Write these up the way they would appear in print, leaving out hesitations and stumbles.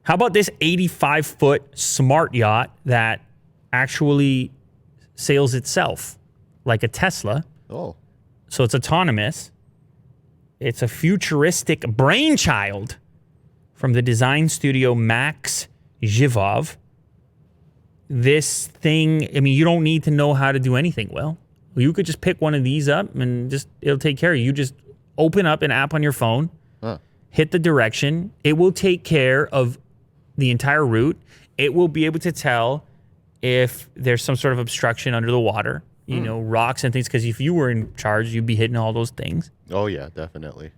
How about this 85-foot smart yacht that actually sails itself like a Tesla? Oh. So it's autonomous. It's a futuristic brainchild from the design studio Max Zhivov. This thing, I mean, you don't need to know how to do anything well. You could just pick one of these up and just it'll take care of you. You just open up an app on your phone, hit the direction. It will take care of the entire route. It will be able to tell if there's some sort of obstruction under the water, you know, rocks and things, because if you were in charge, you'd be hitting all those things. Oh, yeah, definitely.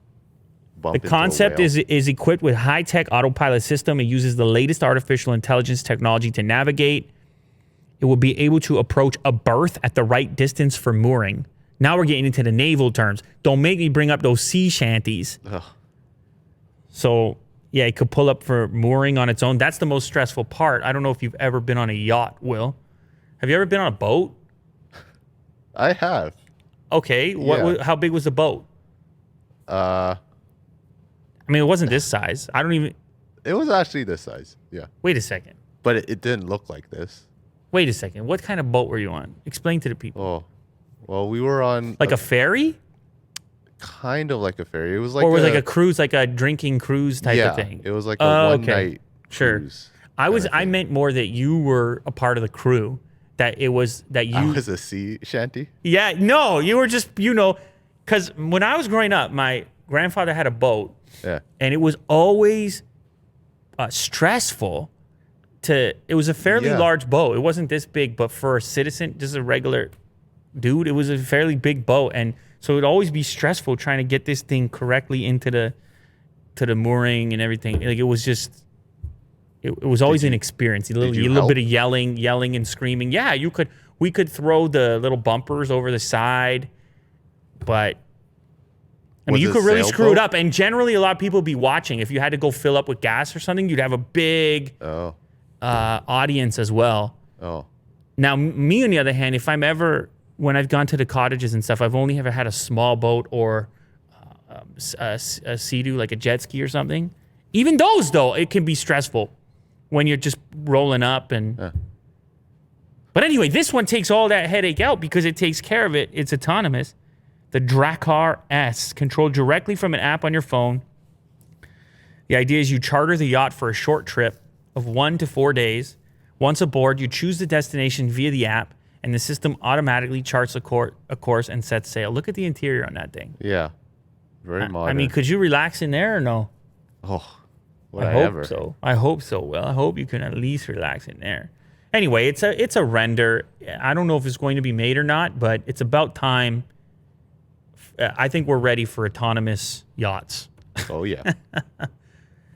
The concept is equipped with high-tech autopilot system. It uses the latest artificial intelligence technology to navigate. It will be able to approach a berth at the right distance for mooring. Now we're getting into the naval terms. Don't make me bring up those sea shanties. Ugh. So, yeah, it could pull up for mooring on its own. That's the most stressful part. I don't know if you've ever been on a yacht, Will. Have you ever been on a boat? I have. Okay. How big was the boat? I mean, it wasn't this size. I don't even... It was actually this size, yeah. Wait a second. But it didn't look like this. Wait a second. What kind of boat were you on? Explain to the people. Oh, well, we were on... Like a ferry? Kind of like a ferry. It was like or was it like a cruise, like a drinking cruise type of thing? It was like a one-night cruise. I meant more that you were a part of the crew. That it was that you... I was a sea shanty? Yeah, no, you were just, you know... Because when I was growing up, my grandfather had a boat. Yeah. And it was always stressful to... It was a fairly large boat. It wasn't this big, but for a citizen, just a regular dude, it was a fairly big boat. And so it would always be stressful trying to get this thing correctly into the mooring and everything. Like, it was just... It was always an experience. A little bit of yelling and screaming. Yeah, we could throw the little bumpers over the side, but I mean, you could really screw it up. And generally, a lot of people would be watching. If you had to go fill up with gas or something, you'd have a big audience as well. Oh. Now, me on the other hand, when I've gone to the cottages and stuff, I've only ever had a small boat or a sea-doo, like a jet ski or something. Even those, though, it can be stressful when you're just rolling up and... But anyway, this one takes all that headache out because it takes care of it. It's autonomous. The Drakkar S, controlled directly from an app on your phone. The idea is you charter the yacht for a short trip of 1 to 4 days. Once aboard, you choose the destination via the app, and the system automatically charts a course and sets sail. Look at the interior on that thing. Yeah. Very modern. I mean, could you relax in there or no? Oh, I hope so. I hope so, Will. I hope you can at least relax in there. Anyway, it's a render. I don't know if it's going to be made or not, but it's about time. I think we're ready for autonomous yachts. Oh, yeah.